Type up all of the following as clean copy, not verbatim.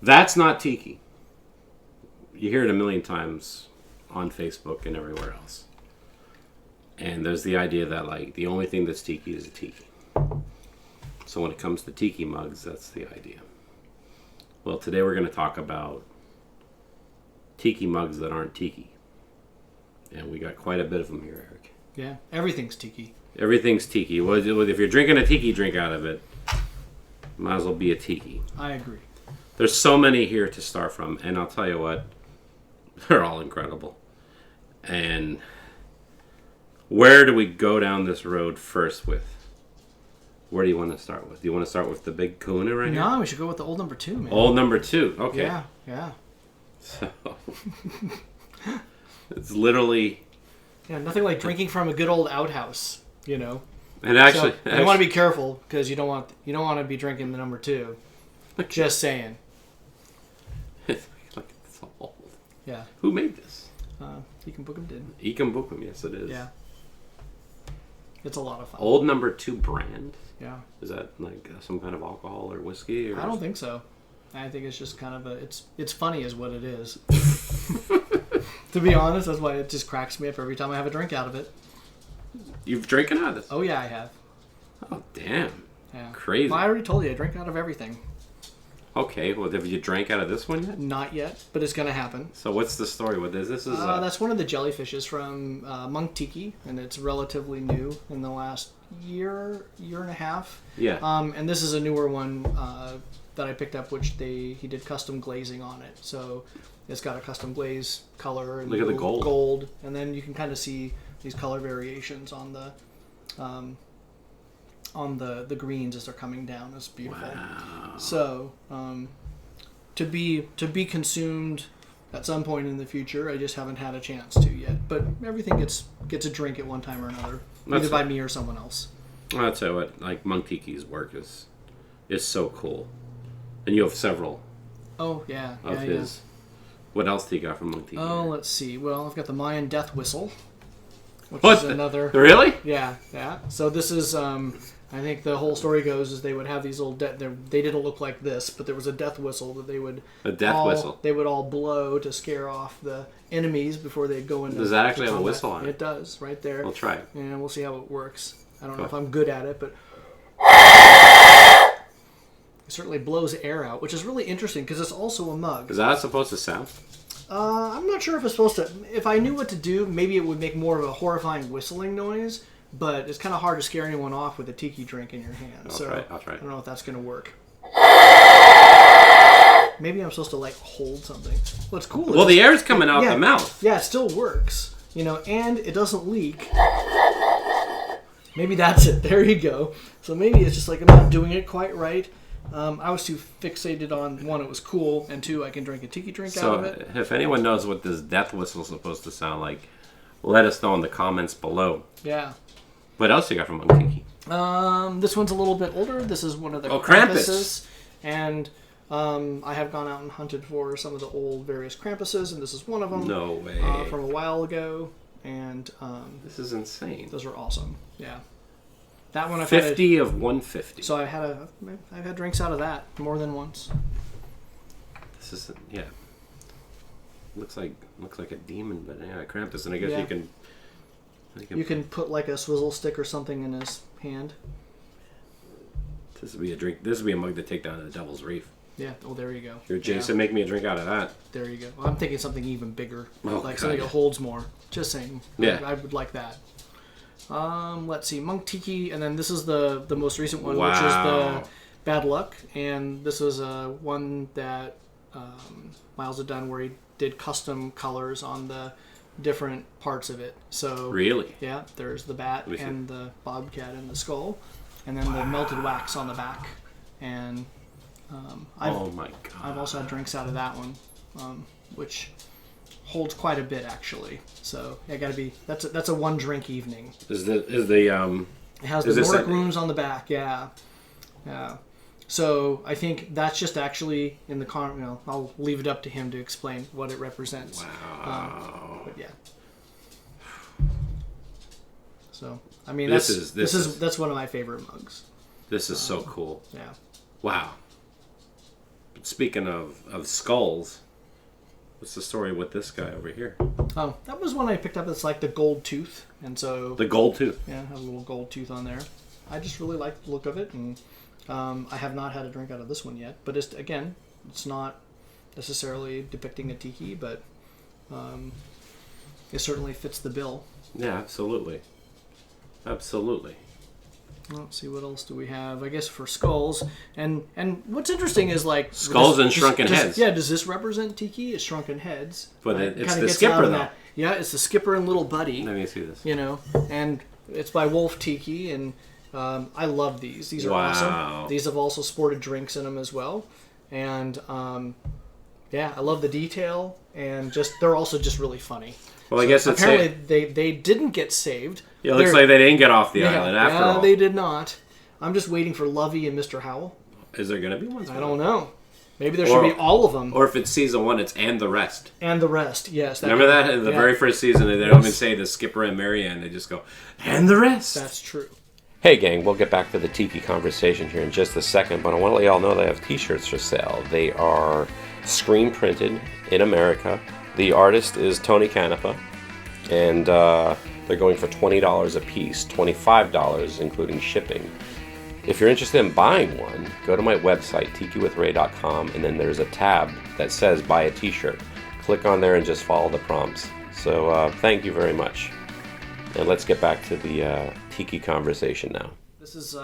That's not tiki. You hear it a million times on Facebook and everywhere else. And there's the idea that like the only thing that's tiki is a tiki. So when it comes to tiki mugs, that's the idea. Well, today we're going to talk about tiki mugs that aren't tiki. And we got quite a bit of them here, Eric. Yeah, everything's tiki. Everything's tiki. Well, if you're drinking a tiki drink out of it, might as well be a tiki. I agree. There's so many here to start from, and I'll tell you what, they're all incredible. And where do we go down this road first with? Where do you want to start with? Do you want to start with the big Kuna right here? No, we should go with the old number 2, man. Old number 2, okay. Yeah. So, it's literally... Yeah, nothing like drinking from a good old outhouse, you know. And actually... So, you want to be careful, because you don't want to be drinking the number 2. Just saying. It's so old. Yeah. Who made this? Tiki MUGS did. Tiki MUGS, yes it is. Yeah. It's a lot of fun. Old number 2 brand? Yeah. Is that like some kind of alcohol or whiskey? Or I don't think so. I think it's just kind of it's funny is what it is. To be honest, that's why it just cracks me up every time I have a drink out of it. You've drinking out of this? Oh yeah, I have. Oh damn. Yeah. Crazy. Well, I already told you I drink out of everything. Okay, well have you drank out of this one yet? Not yet, but it's gonna happen. So what's the story with this? This is that's one of the jellyfishes from Monk Tiki, and it's relatively new in the last year and a half. Yeah. And this is a newer one that I picked up, which he did custom glazing on it. So it's got a custom glaze color. And look at the gold. Gold, and then you can kind of see these color variations on the greens as they're coming down. It's beautiful. Wow. So to be consumed at some point in the future, I just haven't had a chance to yet. But everything gets a drink at one time or another, either by me or someone else. I'll tell you what, like Monk Tiki's work is so cool, and you have several. Oh yeah, of his. Yeah. What else do you got from Monk Tiki? Oh, let's see. Well, I've got the Mayan Death Whistle, which What? is another. Really? Yeah. So this is. I think the whole story goes is they would have these old they didn't look like this, but there was a death whistle that they would whistle. They would all blow to scare off the enemies before they'd go into. Does that actually have a combat. whistle on it? It does, right there. I'll try it. And we'll see how it works. I don't know if I'm good at it, but it certainly blows air out, which is really interesting because it's also a mug. Is that how it's supposed to sound? I'm not sure if it's supposed to. If I knew what to do, maybe it would make more of a horrifying whistling noise. But it's kind of hard to scare anyone off with a tiki drink in your hand. I'll try it. I don't know if that's going to work. Maybe I'm supposed to like hold something. What's cool? Well, the air's coming out the mouth. Yeah, it still works. And it doesn't leak. Maybe that's it. There you go. So maybe it's just like I'm not doing it quite right. I was too fixated on, one, it was cool, and two, I can drink a tiki drink out of it. So if anyone knows what this death whistle is supposed to sound like, let us know in the comments below. Yeah. What else you got from Monk Tiki? This one's a little bit older. This is one of the Krampuses. And I have gone out and hunted for some of the old various Krampuses, and this is one of them. No way. From a while ago. And this is insane. Those are awesome. Yeah. That one I've 50 of 150. So I've had drinks out of that more than once. This is looks like a demon, but yeah, Krampus, and I guess you can put like a swizzle stick or something in his hand. This would be a drink. This would be a mug to take down to the Devil's Reef. Yeah. Oh, there you go. You're Jason. Make me a drink out of that. There you go. Well, I'm thinking something even bigger, something that holds more. Just saying. Yeah. I would like that. Let's see, Monk Tiki, and then this is the most recent one, wow. which is the Bad Luck, and this was one that Miles had done where he did custom colors on the different parts of it. So really, yeah, there's the bat and the bobcat and the skull, and then the melted wax on the back, and oh my god, I've also had drinks out of that one, which holds quite a bit actually. So I gotta be that's a one drink evening. Is the it has the Nordic runes on the back, yeah. So I think that's just actually in the I'll leave it up to him to explain what it represents. Wow. But yeah. So I mean that's one of my favorite mugs. This is so cool. Yeah. Wow. Speaking of skulls, what's the story with this guy over here? Oh, that was one I picked up. It's like the gold tooth, and so The gold tooth. yeah, has a little gold tooth on there. I just really like the look of it, and I have not had a drink out of this one yet. But it's not necessarily depicting a tiki, but it certainly fits the bill. Yeah, absolutely. Absolutely. Let's see, what else do we have? I guess for skulls, and what's interesting is like Skulls and shrunken heads. Yeah, does this represent tiki? It's shrunken heads, But right? it's Kinda the gets skipper, out of though. that. Yeah, it's the skipper and little buddy. Let me see this. You know, and it's by Wolf Tiki, and I love these. These are awesome. These have also sported drinks in them as well, and yeah, I love the detail, and they're also just really funny. Well, I guess it's apparently they didn't get saved. It looks like they didn't get off the island after all. They did not. I'm just waiting for Lovey and Mr. Howell. Is there going to be one? I don't know. Maybe there should be all of them. Or if it's season 1, it's and the rest. And the rest, yes. Remember that? In the very first season, they don't even say the skipper and Marianne. They just go, and the rest. That's true. Hey gang, we'll get back to the Tiki conversation here in just a second, but I want to let y'all know they have t-shirts for sale. They are screen printed in America. The artist is Tony Canepa, and they're going for $20 a piece, $25 including shipping. If you're interested in buying one, go to my website, tikiwithray.com, and then there's a tab that says buy a t-shirt. Click on there and just follow the prompts. So thank you very much. And let's get back to the Tiki conversation now. This is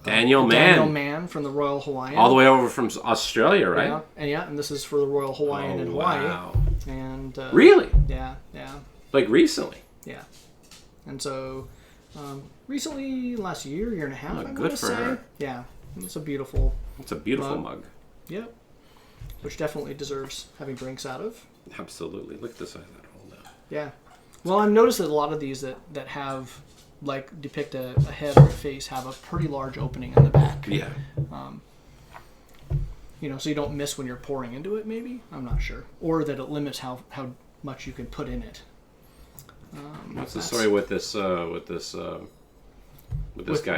Daniel Mann from the Royal Hawaiian. All the way over from Australia, right? And this is for the Royal Hawaiian in Hawaii. Wow. And really? Yeah. Like recently? Yeah. And so recently, last year and a half, I'm good to for say. her. Yeah. It's a beautiful mug. Yep. Which definitely deserves having drinks out of. Absolutely. Look at the size of that hole now. Yeah. Well, I've noticed that a lot of these that have, like, depict a head or a face have a pretty large opening in the back. Yeah. So you don't miss when you're pouring into it, maybe? I'm not sure. Or that it limits how much you can put in it. What's the story with this guy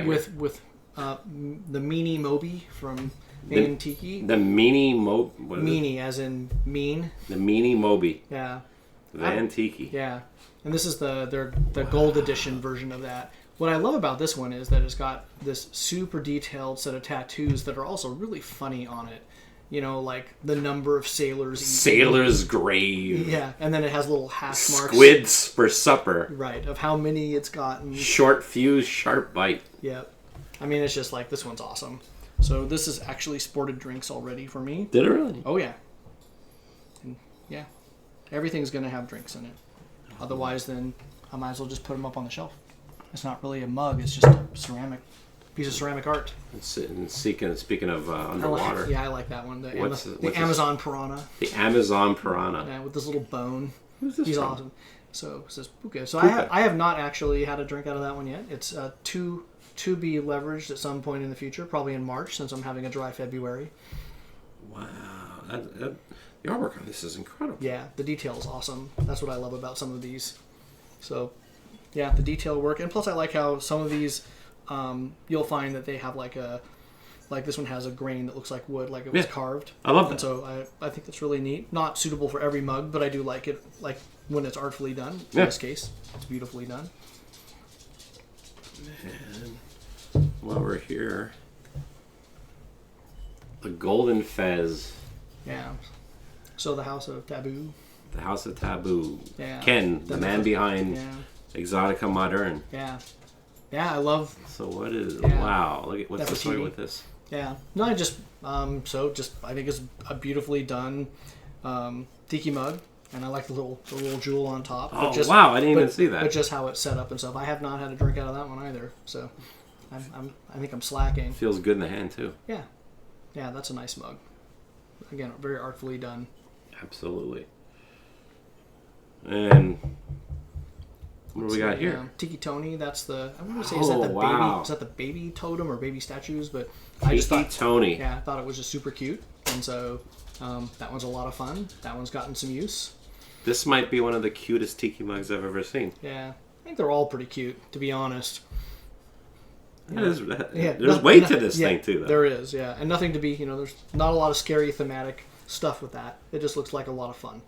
here? With the Meanie Moby from Maine Tiki. The Meanie Moby. Meanie, as in mean. The Meanie Moby. Yeah. Van Tiki. Yeah. And this is the gold edition version of that. What I love about this one is that it's got this super detailed set of tattoos that are also really funny on it. You know, like the number of sailors. Sailor's grave. Yeah, and then it has little hash marks. Squids for supper. Right, of how many it's gotten. Short fuse, sharp bite. Yep. I mean, it's just like, this one's awesome. So this is actually sported drinks already for me. Did it really? Oh, yeah. And yeah. Everything's going to have drinks in it. Otherwise, then I might as well just put them up on the shelf. It's not really a mug. It's just a piece of ceramic art. Speaking of underwater. I like that one. What's the Amazon piranha. The Amazon piranha. Yeah, with this little bone. Who's this He's from? awesome. So it says Puka. So Puka. I have not actually had a drink out of that one yet. It's to be leveraged at some point in the future, probably in March, since I'm having a dry February. Wow. The artwork on this is incredible. Yeah, the detail is awesome. That's what I love about some of these. So, yeah, the detail work. And plus I like how some of these, you'll find that they have like this one has a grain that looks like wood, like it was carved. I love that. And so I think that's really neat. Not suitable for every mug, but I do like it, like when it's artfully done. In this case, it's beautifully done. And while we're here, the Golden Fez. Yeah. So the House of Taboo. The House of Taboo. Yeah. Ken, the man behind Yeah. Exotica Moderne. Yeah. Yeah, I love. So what is? Yeah. Wow! Look at what's That's the story TV. with this? Yeah. No, I just I think it's a beautifully done tiki mug, and I like the little jewel on top. Oh wow! I didn't even see that. But just how it's set up and stuff. I have not had a drink out of that one either, so I think I'm slacking. Feels good in the hand too. Yeah. Yeah, that's a nice mug. Again, very artfully done. Absolutely. And what do we got here? Tiki Tony. That's the. I want to say wow. Is that the baby totem or baby statues? But Tiki I just thought Tony. Yeah, I thought it was just super cute, and so that one's a lot of fun. That one's gotten some use. This might be one of the cutest tiki mugs I've ever seen. Yeah, I think they're all pretty cute, to be honest. There's weight to this thing too, though. There is, yeah, and nothing to be. There's not a lot of scary thematic stuff with that. It just looks like a lot of fun.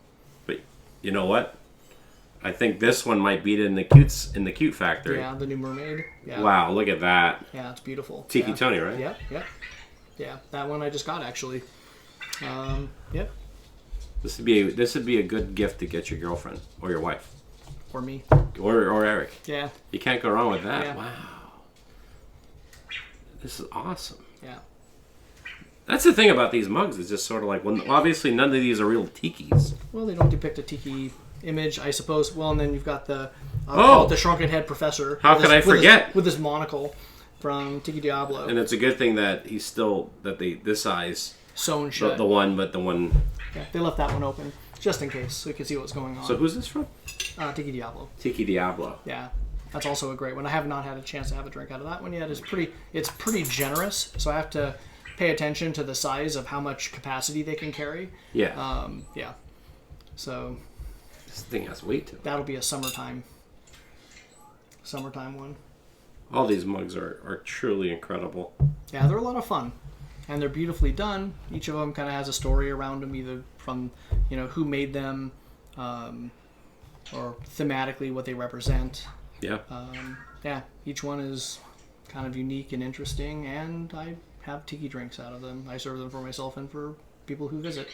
But you know what? I think this one might beat it in the cute factory. Yeah, the new mermaid. Yeah. Wow, look at that. Yeah, it's beautiful. Tiki Tony, right? Yeah. That one I just got actually. Yep. This would be a good gift to get your girlfriend or your wife. Or me. Or Eric. Yeah. You can't go wrong with that. Yeah. Wow. This is awesome. Yeah. That's the thing about these mugs. It's just sort of like, obviously none of these are real tikis. Well, they don't depict a tiki image, I suppose. Well, and then you've got the the shrunken head professor. How could I forget? With his monocle from Tiki Diablo. And it's a good thing that he's still this size sewn shut. The one. Yeah, they left that one open just in case so we could see what's going on. So who's this from? Tiki Diablo. Tiki Diablo. Yeah, that's also a great one. I have not had a chance to have a drink out of that one yet. It's pretty generous, so I have to pay attention to the size of how much capacity they can carry. Yeah. Yeah. So. This thing has weight to it. That'll be a summertime one. All these mugs are truly incredible. Yeah, they're a lot of fun. And they're beautifully done. Each of them kind of has a story around them, either from, who made them, or thematically what they represent. Yeah. Yeah, each one is kind of unique and interesting, and I have tiki drinks out of them. I serve them for myself and for people who visit.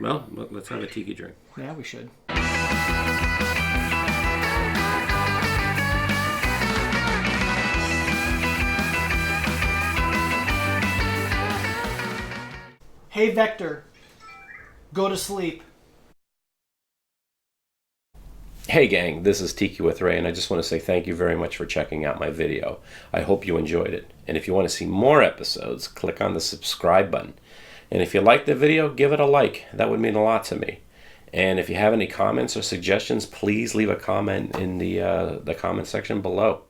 Well, let's have a tiki drink. Yeah, we should. Hey, Vector. Go to sleep. Hey gang, this is Tiki with Ray, and I just want to say thank you very much for checking out my video. I hope you enjoyed it. And if you want to see more episodes, click on the subscribe button. And if you liked the video, give it a like. That would mean a lot to me. And if you have any comments or suggestions, please leave a comment in the comment section below.